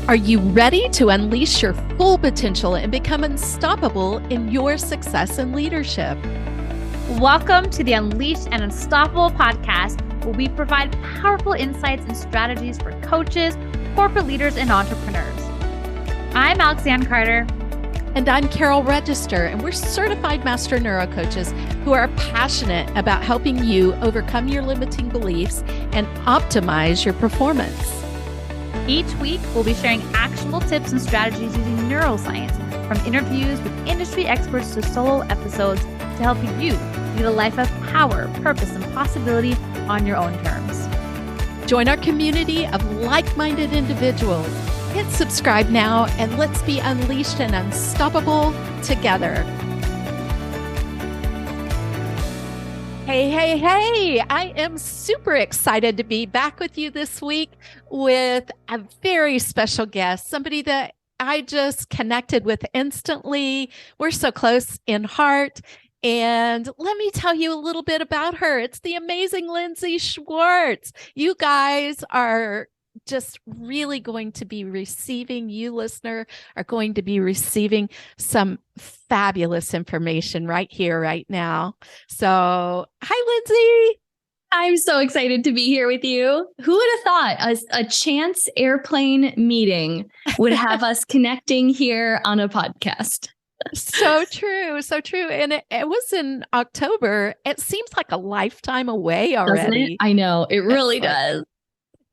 Are you ready to unleash your full potential and become unstoppable in your success and leadership? Welcome to the Unleashed and Unstoppable podcast, where we provide powerful insights and strategies for coaches, corporate leaders, and entrepreneurs. I'm Alexanne Carter. And I'm Carol Register, and we're certified master neurocoaches who are passionate about helping you overcome your limiting beliefs and optimize your performance. Each week, we'll be sharing actionable tips and strategies using neuroscience, from interviews with industry experts to solo episodes, to help you lead a life of power, purpose, and possibility on your own terms. Join our community of like-minded individuals. Hit subscribe now, and let's be unleashed and unstoppable together. Hey, I am super excited to be back with you this week with a very special guest, somebody that I just connected with instantly. We're so close in heart. And let me tell you a little bit about her. It's the amazing Lindsey Schwartz. You guys are just really going to be receiving, you listener, are going to be receiving some fabulous information right here, right now. So, hi, Lindsey. I'm so excited to be here with you. Who would have thought a chance airplane meeting would have us connecting here on a podcast? So true. And it was in October. It seems like a lifetime away already. Doesn't it? I know. It really does.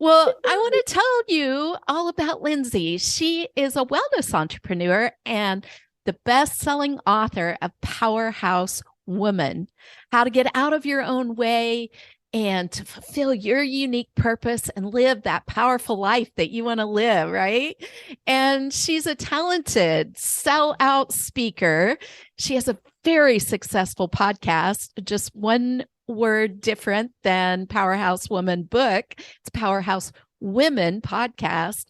Well, I want to tell you all about Lindsey. She is a wellness entrepreneur and the best-selling author of Powerhouse Women, How to Get Out of Your Own Way and to fulfill your unique purpose and live that powerful life that you want to live, right? And she's a talented sell-out speaker. She has a very successful podcast, just one word different than Powerhouse Woman book. It's Powerhouse Women podcast.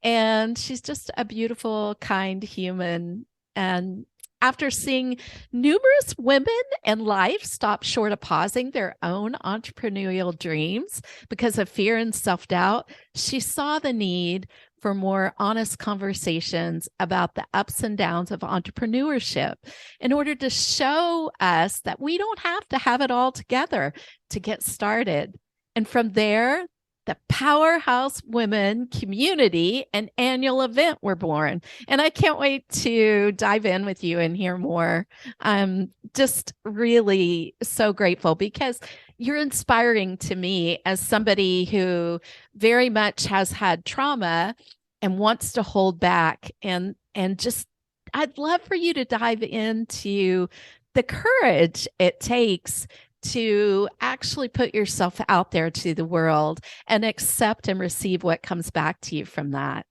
And she's just a beautiful, kind human. And after seeing numerous women in life stop short of pausing their own entrepreneurial dreams because of fear and self-doubt, she saw the need for more honest conversations about the ups and downs of entrepreneurship in order to show us that we don't have to have it all together to get started. And from there, the Powerhouse Women community and annual event were born. And I can't wait to dive in with you and hear more. I'm just really so grateful because you're inspiring to me as somebody who very much has had trauma and wants to hold back. And just, I'd love for you to dive into the courage it takes to actually put yourself out there to the world and accept and receive what comes back to you from that.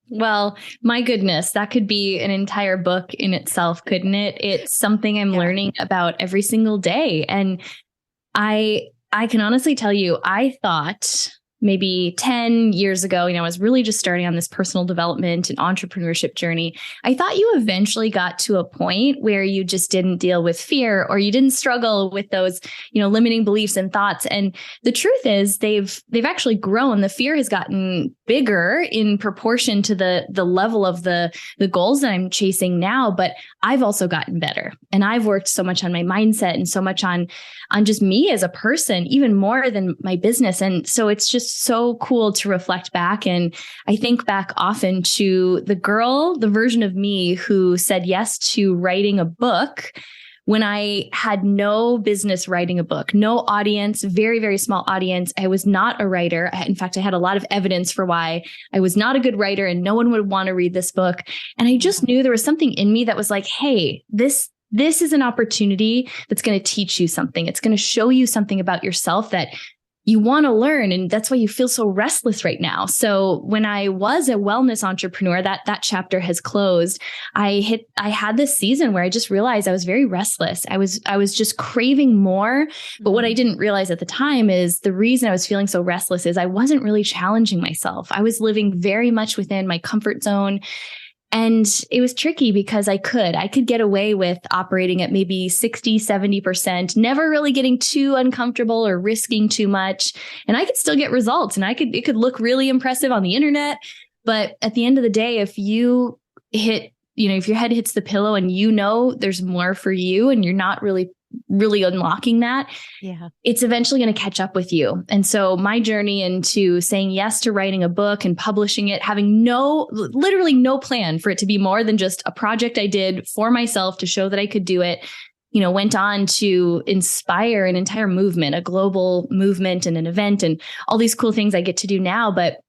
Well, my goodness, that could be an entire book in itself, couldn't it? It's something I'm learning about every single day. And I can honestly tell you, I thought maybe 10 years ago, I was really just starting on this personal development and entrepreneurship journey. I thought you eventually got to a point where you just didn't deal with fear or you didn't struggle with those, limiting beliefs and thoughts. And the truth is they've actually grown. The fear has gotten bigger in proportion to the level of the goals that I'm chasing now. But I've also gotten better, and I've worked so much on my mindset and so much on just me as a person, even more than my business. And so it's just so cool to reflect back. And I think back often to the version of me who said yes to writing a book when I had no business writing a book, no audience, very, very small audience. I was not a writer. In fact, I had a lot of evidence for why I was not a good writer and no one would want to read this book. And I just knew there was something in me that was like, hey, this is an opportunity that's going to teach you something. It's going to show you something about yourself that you want to learn. And that's why you feel so restless right now. So when I was a wellness entrepreneur, that chapter has closed. I had this season where I just realized I was very restless. I was just craving more. But what I didn't realize at the time is the reason I was feeling so restless is I wasn't really challenging myself. I was living very much within my comfort zone. And it was tricky because I could get away with operating at maybe 60, 70%, never really getting too uncomfortable or risking too much. And I could still get results, and it could look really impressive on the internet. But at the end of the day, if you hit, if your head hits the pillow and there's more for you and you're not really unlocking that, it's eventually going to catch up with you. And so my journey into saying yes to writing a book and publishing it, having literally no plan for it to be more than just a project I did for myself to show that I could do it, went on to inspire an entire movement, a global movement and an event and all these cool things I get to do now. But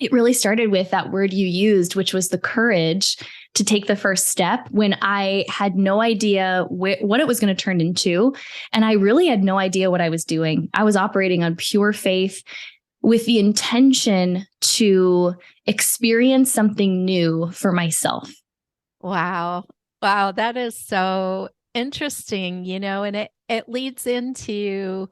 it really started with that word you used, which was the courage to take the first step when I had no idea what it was going to turn into. And I really had no idea what I was doing. I was operating on pure faith with the intention to experience something new for myself. Wow. Wow. That is so interesting, and it leads into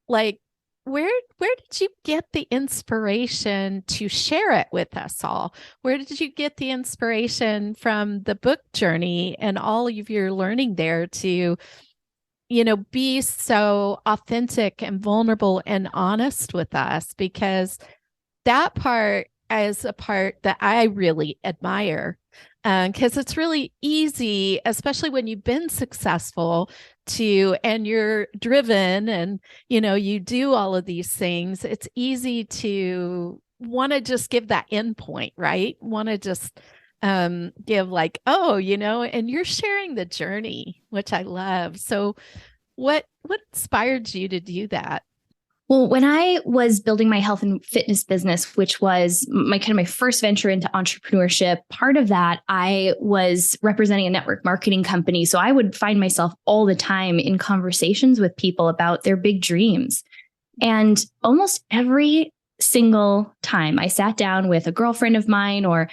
like, where did you get the inspiration to share it with us all? Where did you get the inspiration from the book journey and all of your learning there to, be so authentic and vulnerable and honest with us? Because that part is a part that I really admire. Because it's really easy, especially when you've been successful and you're driven and, you do all of these things. It's easy to want to just give that endpoint, right? Want to just give like, and you're sharing the journey, which I love. So what inspired you to do that? Well, when I was building my health and fitness business, which was my first venture into entrepreneurship, part of that, I was representing a network marketing company. So I would find myself all the time in conversations with people about their big dreams. And almost every single time I sat down with a girlfriend of mine or,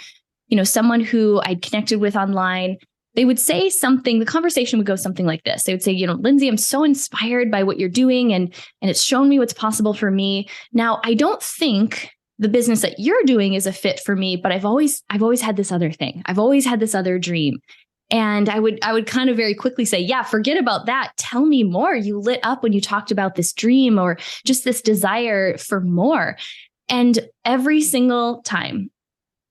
someone who I'd connected with online, they would say something, the conversation would go something like this. They would say, Lindsey, I'm so inspired by what you're doing and it's shown me what's possible for me. Now, I don't think the business that you're doing is a fit for me, but I've always had this other thing. I've always had this other dream. And I would kind of very quickly say, yeah, forget about that. Tell me more. You lit up when you talked about this dream or just this desire for more. And every single time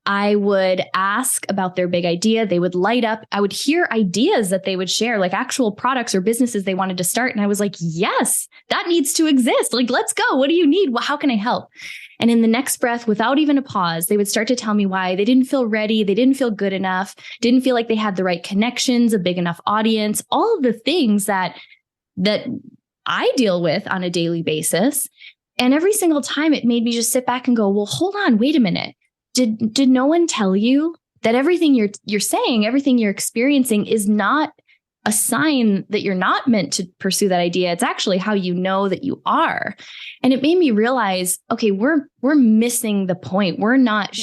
I would ask about their big idea. They would light up. I would hear ideas that they would share, like actual products or businesses they wanted to start. And I was like, yes, that needs to exist. Like, let's go. What do you need? Well, how can I help? And in the next breath, without even a pause, they would start to tell me why they didn't feel ready. They didn't feel good enough, didn't feel like they had the right connections, a big enough audience, all of the things that I deal with on a daily basis. And every single time it made me just sit back and go, well, hold on, wait a minute. Did no one tell you that everything you're saying, everything you're experiencing is not a sign that you're not meant to pursue that idea? It's actually how you know that you are. And it made me realize, okay, we're missing the point. We're not,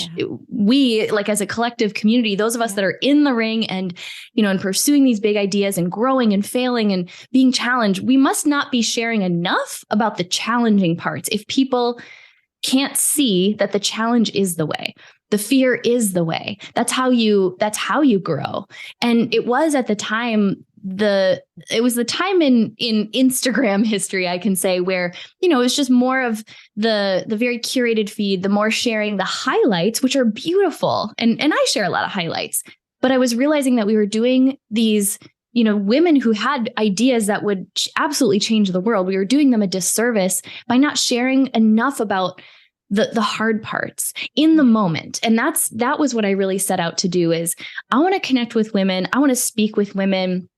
we like as a collective community, those of us that are in the ring and, and pursuing these big ideas and growing and failing and being challenged, we must not be sharing enough about the challenging parts. If people can't see that the challenge is the way, the fear is the way, that's how you grow. And it was at the time, it was the time in Instagram history, I can say, where, it was just more of the very curated feed, the more sharing the highlights, which are beautiful. And I share a lot of highlights, but I was realizing that we were doing these, women who had ideas that would absolutely change the world. We were doing them a disservice by not sharing enough about the hard parts in the moment. And that was what I really set out to do is I want to connect with women. I want to speak with women.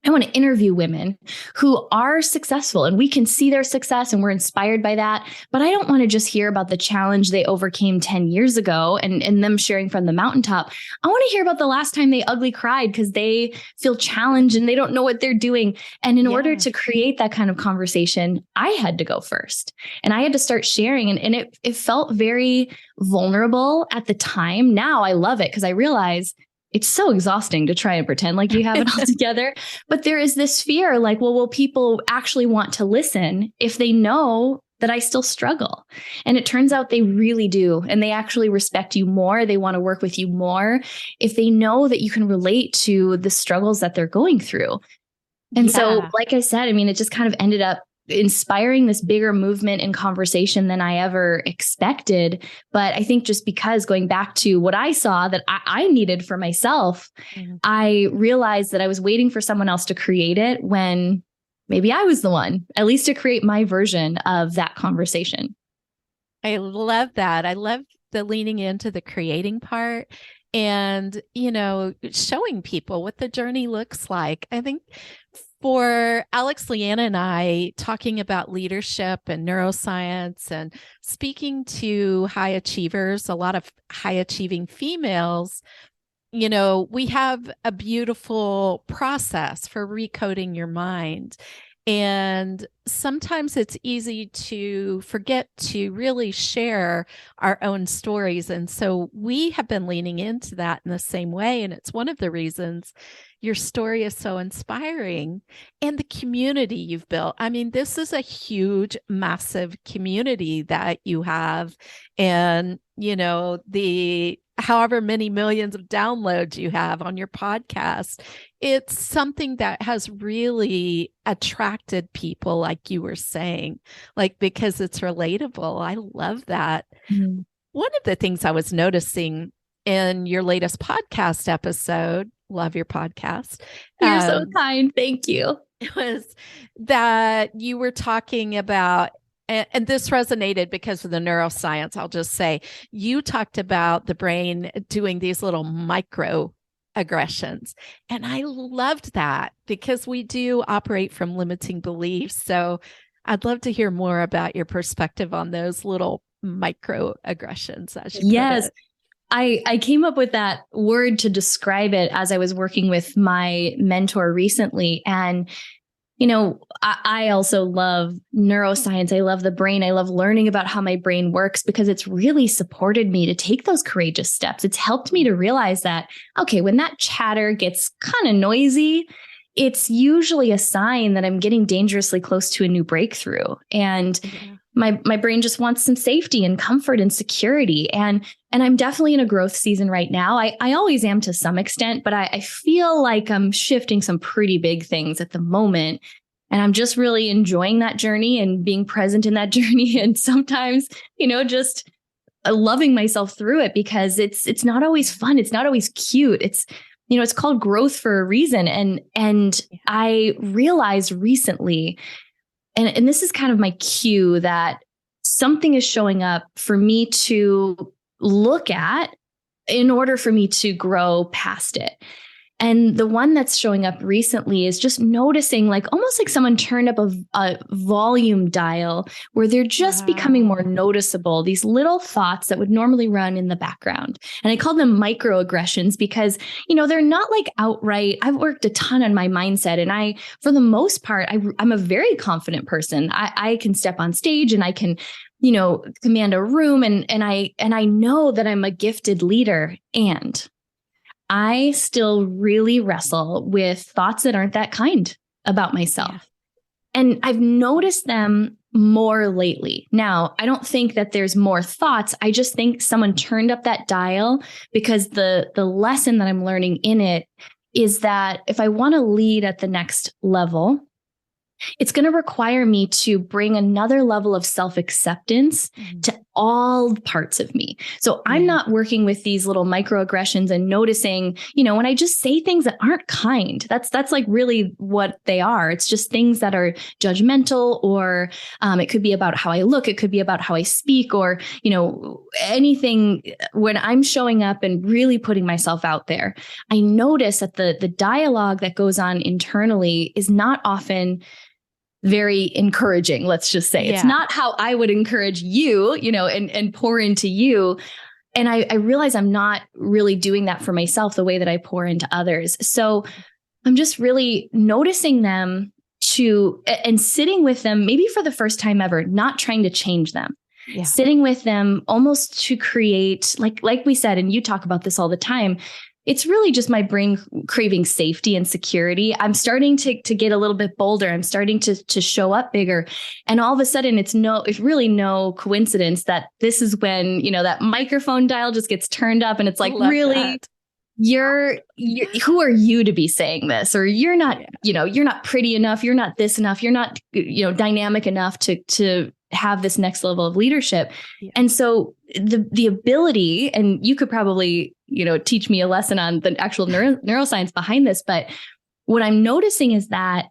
I want to interview women who are successful and we can see their success and we're inspired by that. But I don't want to just hear about the challenge they overcame 10 years ago and them sharing from the mountaintop. I want to hear about the last time they ugly cried because they feel challenged and they don't know what they're doing. And in order to create that kind of conversation, I had to go first and I had to start sharing. And it felt very vulnerable at the time. Now I love it because I realize it's so exhausting to try and pretend like you have it all together. But there is this fear like, well, will people actually want to listen if they know that I still struggle? And it turns out they really do. And they actually respect you more. They want to work with you more if they know that you can relate to the struggles that they're going through. And so, like I said, I mean, it just kind of ended up inspiring this bigger movement and conversation than I ever expected. But I think just because going back to what I saw that I needed for myself, I realized that I was waiting for someone else to create it when maybe I was the one, at least to create my version of that conversation. I love that. I love the leaning into the creating part and, showing people what the journey looks like. I think for Alex, Leanna, and I talking about leadership and neuroscience and speaking to high achievers, a lot of high achieving females, we have a beautiful process for recoding your mind. And sometimes it's easy to forget to really share our own stories. And so we have been leaning into that in the same way. And it's one of the reasons your story is so inspiring and the community you've built. I mean, this is a huge, massive community that you have. And, the however many millions of downloads you have on your podcast, it's something that has really attracted people, like you were saying, because it's relatable. I love that. Mm-hmm. One of the things I was noticing in your latest podcast episode, love your podcast. You're so kind. Thank you. It was that you were talking about, and this resonated because of the neuroscience, I'll just say, you talked about the brain doing these little microaggressions. And I loved that because we do operate from limiting beliefs. So I'd love to hear more about your perspective on those little microaggressions, as you put it. I came up with that word to describe it as I was working with my mentor recently. And I also love neuroscience. I love the brain. I love learning about how my brain works because it's really supported me to take those courageous steps. It's helped me to realize that, okay, when that chatter gets kind of noisy, it's usually a sign that I'm getting dangerously close to a new breakthrough. And my brain just wants some safety and comfort and security. And I'm definitely in a growth season right now. I always am to some extent, but I feel like I'm shifting some pretty big things at the moment. And I'm just really enjoying that journey and being present in that journey. And sometimes, just loving myself through it because it's not always fun. It's not always cute. It's called growth for a reason. And I realized recently, and this is kind of my cue, that something is showing up for me to look at in order for me to grow past it. And the one that's showing up recently is just noticing almost like someone turned up a volume dial where they're just becoming more noticeable, these little thoughts that would normally run in the background. And I call them microaggressions because, they're not outright. I've worked a ton on my mindset and for the most part, I'm a very confident person. I can step on stage and I can, command a room and I know that I'm a gifted leader, and I still really wrestle with thoughts that aren't that kind about myself. Yeah. And I've noticed them more lately. Now, I don't think that there's more thoughts. I just think someone turned up that dial because the lesson that I'm learning in it is that if I want to lead at the next level, it's going to require me to bring another level of self-acceptance to all parts of me. So I'm not working with these little microaggressions and noticing, when I just say things that aren't kind, that's really what they are. It's just things that are judgmental, or it could be about how I look. It could be about how I speak, or, anything. When I'm showing up and really putting myself out there, I notice that the dialogue that goes on internally is not often very encouraging, let's just say. It's not how I would encourage you, and pour into you. And I realize I'm not really doing that for myself the way that I pour into others. So I'm just really noticing them and sitting with them, maybe for the first time ever, not trying to change them. Yeah. Sitting with them almost to create, like we said, and you talk about this all the time, it's really just my brain craving safety and security. I'm starting to get a little bit bolder. I'm starting to show up bigger. And all of a sudden, it's really no coincidence that this is when, that microphone dial just gets turned up and it's really, who are you to be saying this? Or you're not, you're not pretty enough. You're not this enough. You're not, dynamic enough to have this next level of leadership. Yeah. And so the ability, and you could probably, teach me a lesson on the actual neuroscience behind this, but what I'm noticing is that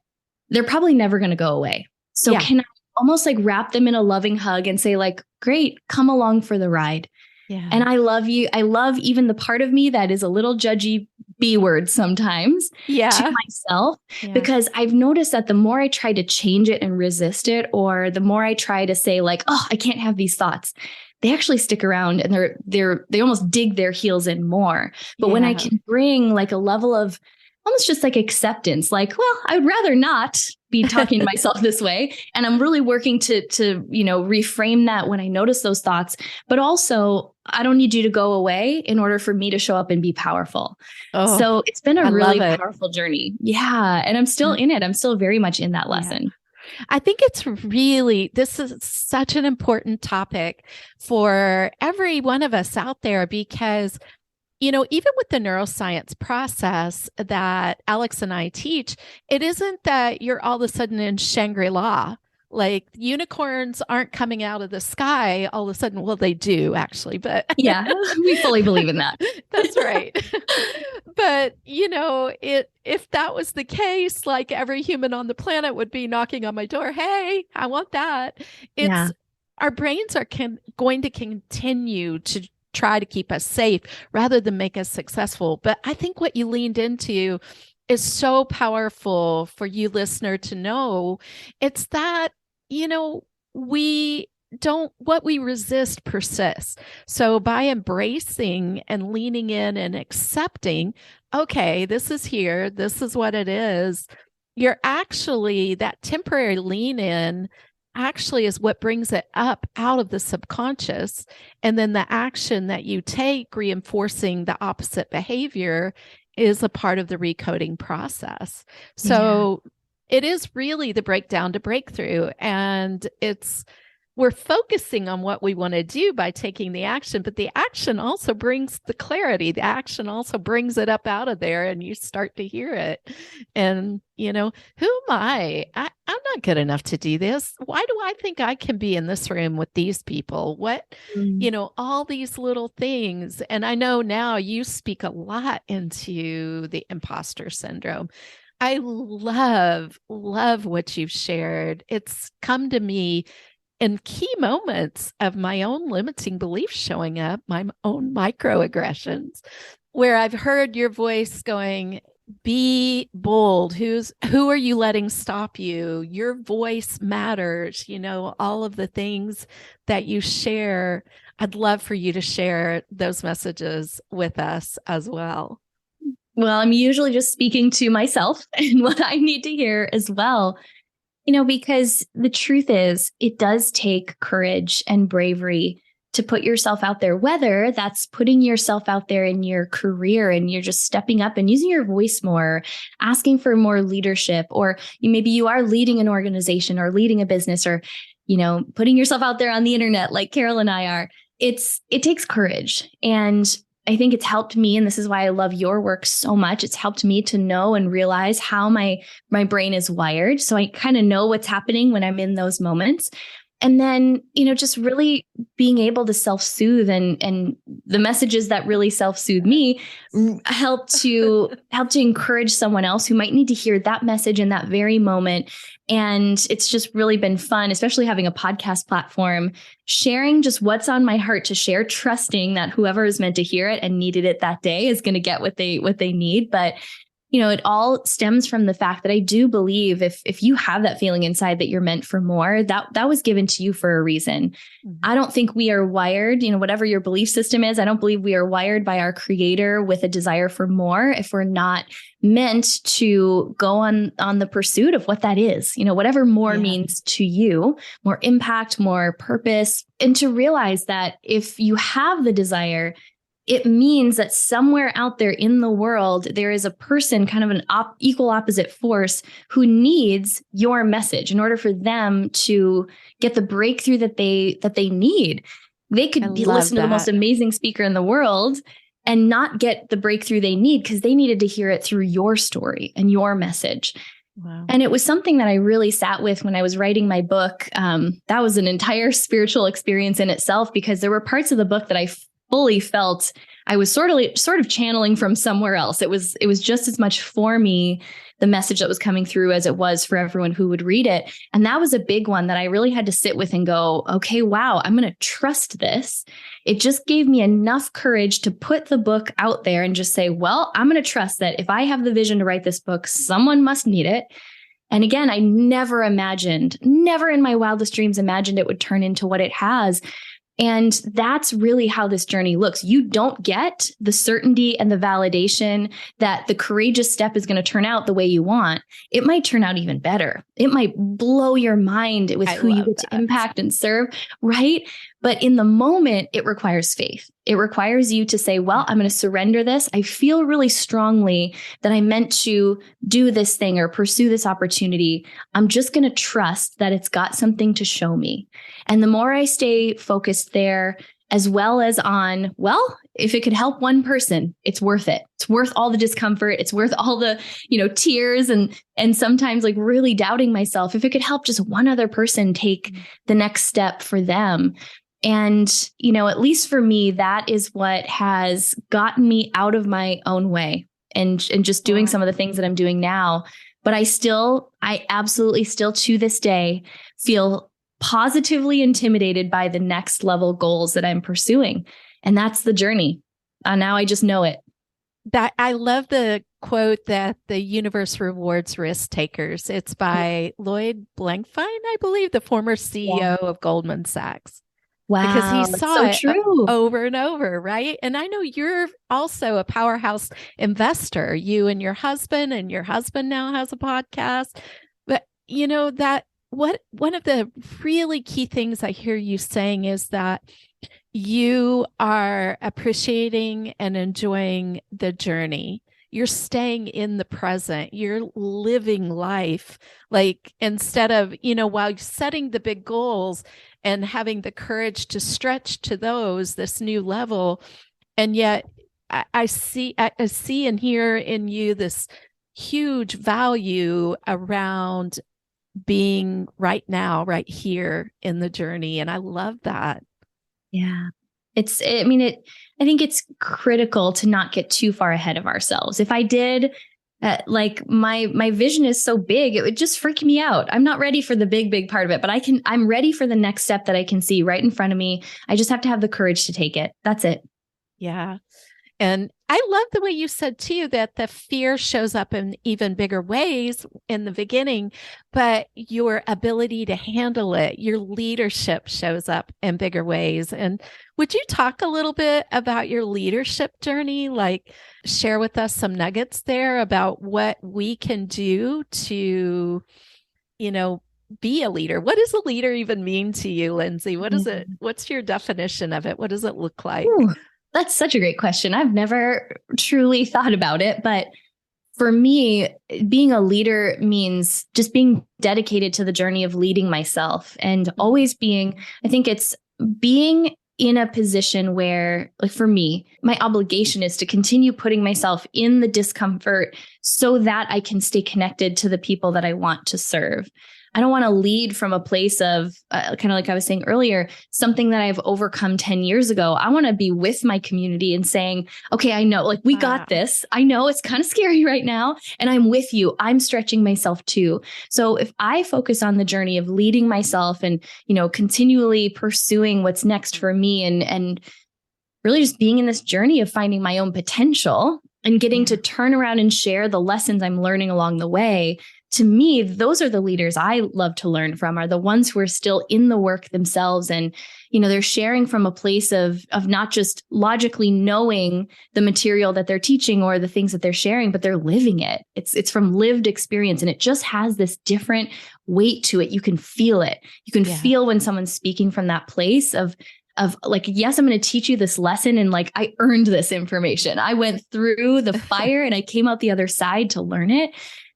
they're probably never going to go away. So can I almost like wrap them in a loving hug and say like, great, come along for the ride. Yeah. And I love you. I love even the part of me that is a little judgy B word sometimes to myself, because I've noticed that the more I try to change it and resist it, or the more I try to say like, oh, I can't have these thoughts, they actually stick around and they almost dig their heels in more. But when I can bring like a level of almost just like acceptance, like, well, I would rather not be talking to myself this way. And I'm really working to reframe that when I notice those thoughts, but also I don't need you to go away in order for me to show up and be powerful. Oh, so it's been a really powerful journey. Yeah. And I'm still in it. I'm still very much in that lesson. I think this is such an important topic for every one of us out there, because even with the neuroscience process that Alex and I teach, it isn't that you're all of a sudden in Shangri-La. Like unicorns aren't coming out of the sky all of a sudden. Well, they do actually, but yeah, we fully believe in that. That's right. But if that was the case, like every human on the planet would be knocking on my door. Hey, I want that. Our brains are going to continue to try to keep us safe rather than make us successful. But I think what you leaned into is so powerful for you listener to know. It's that, what we resist persists. So by embracing and leaning in and accepting, okay, this is here, this is what it is, you're actually, that temporary lean in actually is what brings it up out of the subconscious. And then the action that you take, reinforcing the opposite behavior, is a part of the recoding process. So it is really the breakdown to breakthrough. And we're focusing on what we want to do by taking the action, but the action also brings the clarity. The action also brings it up out of there and you start to hear it. And, who am I? I'm not good enough to do this. Why do I think I can be in this room with these people? What, all these little things. And I know now you speak a lot into the imposter syndrome. I love what you've shared. It's come to me in key moments of my own limiting beliefs showing up, my own microaggressions, where I've heard your voice going, be bold. Who are you letting stop you? Your voice matters, all of the things that you share. I'd love for you to share those messages with us as well. Well, I'm usually just speaking to myself and what I need to hear as well. Because the truth is, it does take courage and bravery to put yourself out there, whether that's putting yourself out there in your career and you're just stepping up and using your voice more, asking for more leadership, or maybe you are leading an organization or leading a business, or, putting yourself out there on the internet like Carol and I are. It takes courage. And I think it's helped me, and this is why I love your work so much. It's helped me to know and realize how my brain is wired. So I kind of know what's happening when I'm in those moments. And then, just really being able to self-soothe and the messages that really self-soothe me help to encourage someone else who might need to hear that message in that very moment. And it's just really been fun, especially having a podcast platform, sharing just what's on my heart to share, trusting that whoever is meant to hear it and needed it that day is going to get what they need. But it all stems from the fact that I do believe if you have that feeling inside that you're meant for more, that was given to you for a reason. Mm-hmm. I don't think we are wired, whatever your belief system is, I don't believe we are wired by our creator with a desire for more if we're not meant to go on the pursuit of what that is, whatever more means to you, more impact, more purpose, and to realize that if you have the desire, it means that somewhere out there in the world, there is a person, kind of an equal opposite force, who needs your message in order for them to get the breakthrough that they need. They could listen to the most amazing speaker in the world, and not get the breakthrough they need because they needed to hear it through your story and your message. Wow. And it was something that I really sat with when I was writing my book. That was an entire spiritual experience in itself, because there were parts of the book that I fully felt I was sort of channeling from somewhere else. It was just as much for me, the message that was coming through, as it was for everyone who would read it. And that was a big one that I really had to sit with and go, okay, wow, I'm going to trust this. It just gave me enough courage to put the book out there and just say, well, I'm going to trust that if I have the vision to write this book, someone must need it. And again, I never in my wildest dreams imagined it would turn into what it has. And that's really how this journey looks. You don't get the certainty and the validation that the courageous step is going to turn out the way you want. It might turn out even better. It might blow your mind with who you get to impact and serve, right? But in the moment, it requires faith. It requires you to say, well, I'm going to surrender this. I feel really strongly that I'm meant to do this thing or pursue this opportunity. I'm just going to trust that it's got something to show me. And the more I stay focused there, as well as on, well, if it could help one person, it's worth it. It's worth all the discomfort. It's worth all the, tears and sometimes like really doubting myself. If it could help just one other person take the next step for them. And, at least for me, that is what has gotten me out of my own way and just doing some of the things that I'm doing now. But I absolutely still to this day feel positively intimidated by the next level goals that I'm pursuing. And that's the journey. Now I just know it. That I love the quote that the universe rewards risk takers. It's by Lloyd Blankfein, I believe, the former CEO of Goldman Sachs. Wow. Because he saw so it true. over and over, right? And I know you're also a powerhouse investor, you and your husband now has a podcast. But one of the really key things I hear you saying is that you are appreciating and enjoying the journey. You're staying in the present. You're living life. Like instead of, while you're setting the big goals and having the courage to stretch to this new level. And yet I see and hear in you this huge value around being right now, right here in the journey. And I love that. Yeah. I think it's critical to not get too far ahead of ourselves. If I did, my vision is so big, it would just freak me out. I'm not ready for the big part of it, but I'm ready for the next step that I can see right in front of me. I just have to have the courage to take it. That's it. Yeah. And I love the way you said too, that the fear shows up in even bigger ways in the beginning, but your ability to handle it, your leadership shows up in bigger ways. And would you talk a little bit about your leadership journey? Like share with us some nuggets there about what we can do to, be a leader. What does a leader even mean to you, Lindsey? What is it? What's your definition of it? What does it look like? Ooh. That's such a great question. I've never truly thought about it, but for me, being a leader means just being dedicated to the journey of leading myself and always I think it's being in a position where, like for me, my obligation is to continue putting myself in the discomfort so that I can stay connected to the people that I want to serve. I don't want to lead from a place of kind of like I was saying earlier, something that I've overcome 10 years ago. I want to be with my community and saying, okay, I know, like we got this. I know it's kind of scary right now and I'm with you. I'm stretching myself too. So if I focus on the journey of leading myself and, continually pursuing what's next for me and really just being in this journey of finding my own potential and getting to turn around and share the lessons I'm learning along the way, to me, those are the leaders I love to learn from, are the ones who are still in the work themselves. And, they're sharing from a place of not just logically knowing the material that they're teaching or the things that they're sharing, but they're living it. It's from lived experience. And it just has this different weight to it. You can feel it. You can feel when someone's speaking from that place of like, yes, I'm going to teach you this lesson. And like, I earned this information. I went through the fire and I came out the other side to learn it.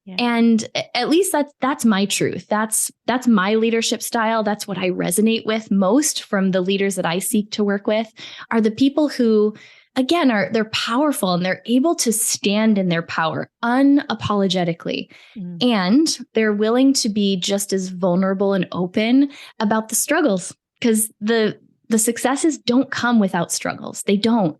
Yeah. And at least that's my truth. That's my leadership style. That's what I resonate with most from the leaders that I seek to work with, are the people who again, they're powerful and they're able to stand in their power unapologetically. And they're willing to be just as vulnerable and open about the struggles, because the successes don't come without struggles. They don't.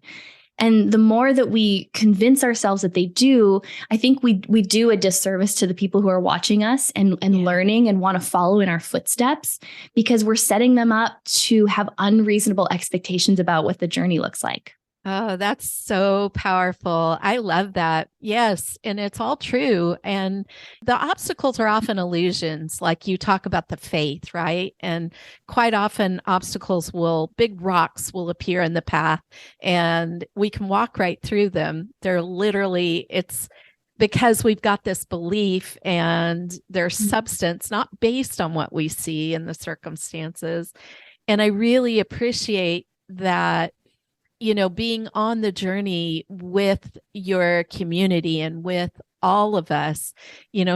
And the more that we convince ourselves that they do, I think we do a disservice to the people who are watching us and learning and want to follow in our footsteps, because we're setting them up to have unreasonable expectations about what the journey looks like. Oh, that's so powerful. I love that. Yes. And it's all true. And the obstacles are often illusions. Like you talk about the faith, right? And quite often big rocks will appear in the path and we can walk right through them. It's because we've got this belief and their substance, not based on what we see in the circumstances. And I really appreciate that, being on the journey with your community and with all of us,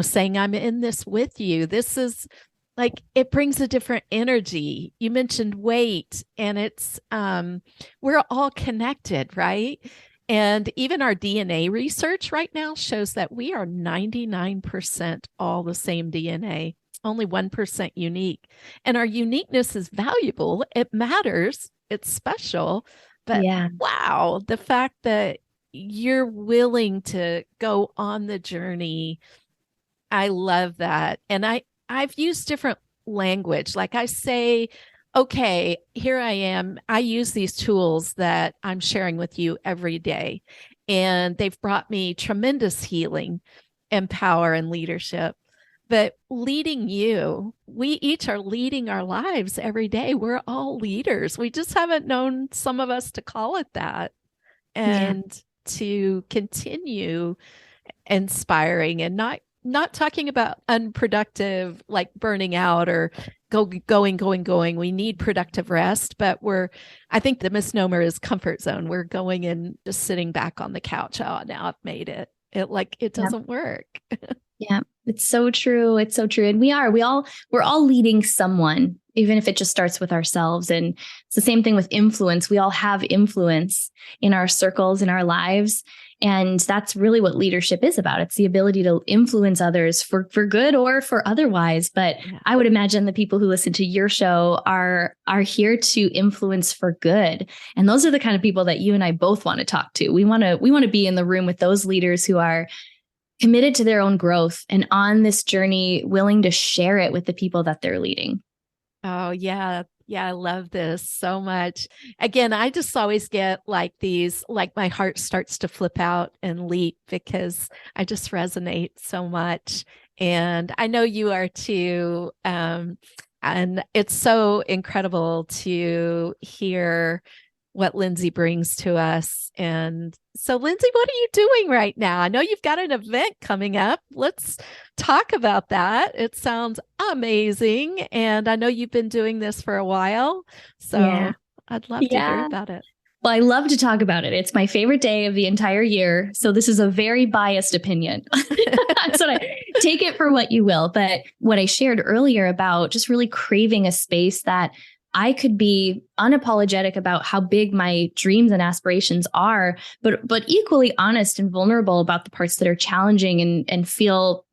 saying, I'm in this with you. This is like, it brings a different energy. You mentioned weight, and it's, we're all connected, right? And even our DNA research right now shows that we are 99% all the same DNA, only 1% unique. And our uniqueness is valuable. It matters. It's special. But wow, the fact that you're willing to go on the journey, I love that. And I've used different language. Like I say, okay, here I am. I use these tools that I'm sharing with you every day, and they've brought me tremendous healing and power and leadership. But leading you, we each are leading our lives every day. We're all leaders. We just haven't known, some of us, to call it that, and to continue inspiring and not talking about unproductive, like burning out or going. We need productive rest, but I think the misnomer is comfort zone. We're going and just sitting back on the couch. Oh, now I've made it. It doesn't work. Yeah, it's so true. It's so true. And we're all leading someone, even if it just starts with ourselves. And it's the same thing with influence. We all have influence in our circles, in our lives. And that's really what leadership is about. It's the ability to influence others for good or for otherwise. But I would imagine the people who listen to your show are here to influence for good. And those are the kind of people that you and I both want to talk to. We want to be in the room with those leaders who are committed to their own growth and on this journey, willing to share it with the people that they're leading. Oh, yeah. Yeah, I love this so much. Again, I just always get like my heart starts to flip out and leap because I just resonate so much. And I know you are too. And it's so incredible to hear what Lindsey brings to us. And so, Lindsey, what are you doing right now? I know you've got an event coming up. Let's talk about that. It sounds amazing. And I know you've been doing this for a while. So I'd love to hear about it. Well, I love to talk about it. It's my favorite day of the entire year. So this is a very biased opinion. So take it for what you will. But what I shared earlier about just really craving a space that I could be unapologetic about how big my dreams and aspirations are, but equally honest and vulnerable about the parts that are challenging and feel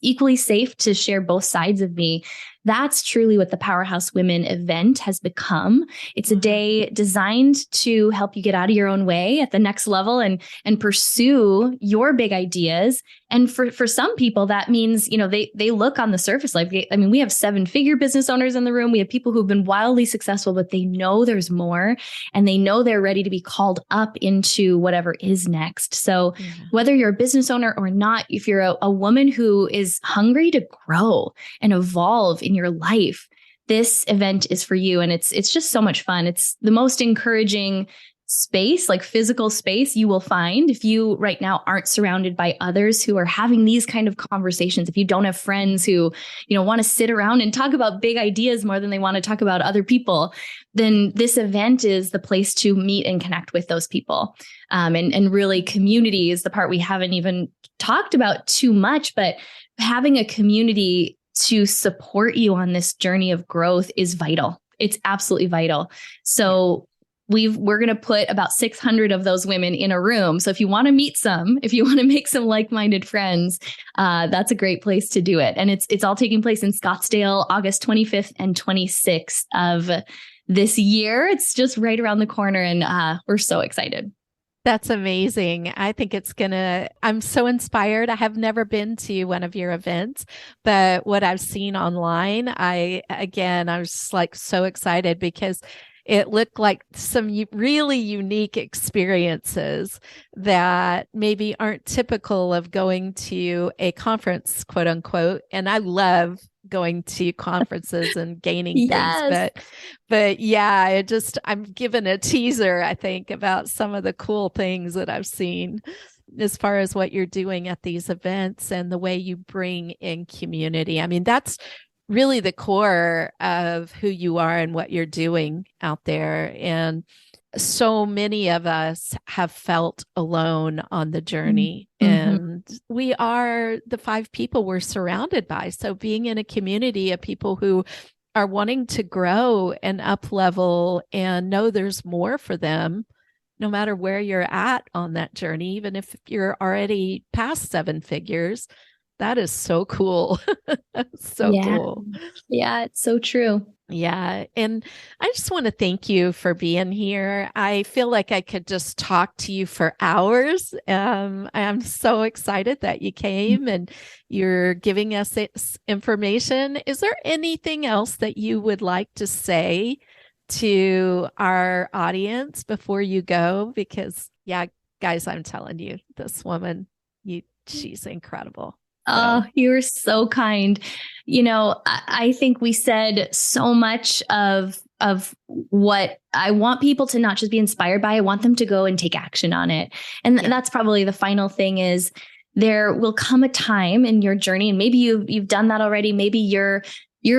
equally safe to share both sides of me. That's truly what the Powerhouse Women event has become. It's a day designed to help you get out of your own way at the next level and pursue your big ideas. And for some people, that means, they look on the surface like, we have 7-figure business owners in the room. We have people who've been wildly successful, but they know there's more and they know they're ready to be called up into whatever is next. So whether you're a business owner or not, if you're a woman who is hungry to grow and evolve in your life, this event is for you. And it's just so much fun. It's the most encouraging space, like physical space, you will find if you right now aren't surrounded by others who are having these kind of conversations. If you don't have friends who, want to sit around and talk about big ideas more than they want to talk about other people, then this event is the place to meet and connect with those people. And really, community is the part we haven't even talked about too much, but having a community to support you on this journey of growth is vital. It's absolutely vital. So we're going to put about 600 of those women in a room. So if you want to meet some, if you want to make some like-minded friends, that's a great place to do it. And it's all taking place in Scottsdale, August 25th and 26th of this year. It's just right around the corner, and we're so excited. That's amazing. I think I'm so inspired. I have never been to one of your events, but what I've seen online, I was just like so excited because it looked like some really unique experiences that maybe aren't typical of going to a conference, quote unquote. And I love going to conferences and gaining things, but yeah, I'm given a teaser, I think, about some of the cool things that I've seen as far as what you're doing at these events and the way you bring in community. I mean, that's really the core of who you are and what you're doing out there. And so many of us have felt alone on the journey, and we are the 5 people we're surrounded by. So being in a community of people who are wanting to grow and up level and know there's more for them, no matter where you're at on that journey, even if you're already past 7 figures, that is so cool. Cool. Yeah, it's so true. Yeah. And I just want to thank you for being here. I feel like I could just talk to you for hours. I'm so excited that you came and you're giving us this information. Is there anything else that you would like to say to our audience before you go? Because, yeah, guys, I'm telling you, this woman, she's incredible. Oh, you're so kind. You know, I think we said so much of what I want people to not just be inspired by. I want them to go and take action on it. And that's probably the final thing is there will come a time in your journey, and maybe you've done that already. Maybe you're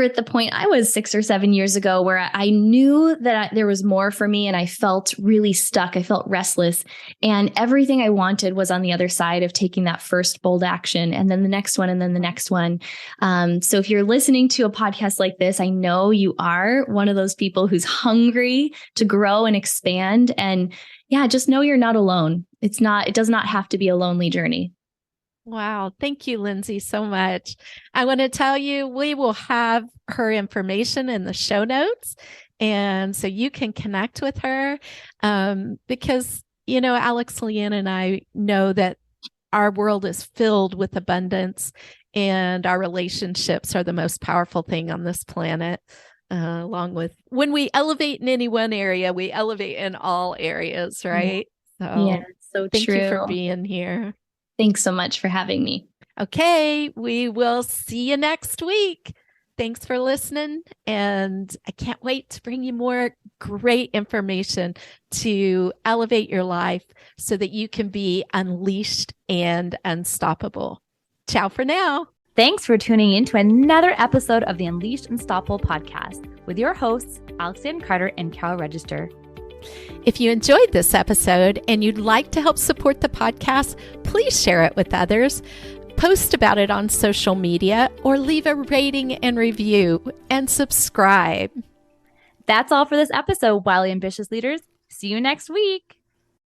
at the point I was 6 or 7 years ago where I knew that there was more for me and I felt really stuck. I felt restless, and everything I wanted was on the other side of taking that first bold action, and then the next one, and then the next one. So if you're listening to a podcast like this, I know you are one of those people who's hungry to grow and expand. And yeah, just know you're not alone. It does not have to be a lonely journey. Wow. Thank you, Lindsey, so much. I want to tell you, we will have her information in the show notes. And so you can connect with her because, Alex, Leanne, and I know that our world is filled with abundance, and our relationships are the most powerful thing on this planet. Along with when we elevate in any one area, we elevate in all areas, right? So thank you for being here. Thanks so much for having me. Okay, we will see you next week. Thanks for listening. And I can't wait to bring you more great information to elevate your life so that you can be unleashed and unstoppable. Ciao for now. Thanks for tuning in to another episode of the Unleashed Unstoppable podcast with your hosts, Alexandra Carter and Carol Register. If you enjoyed this episode and you'd like to help support the podcast, please share it with others, post about it on social media, or leave a rating and review and subscribe. That's all for this episode, Wildly Ambitious Leaders. See you next week.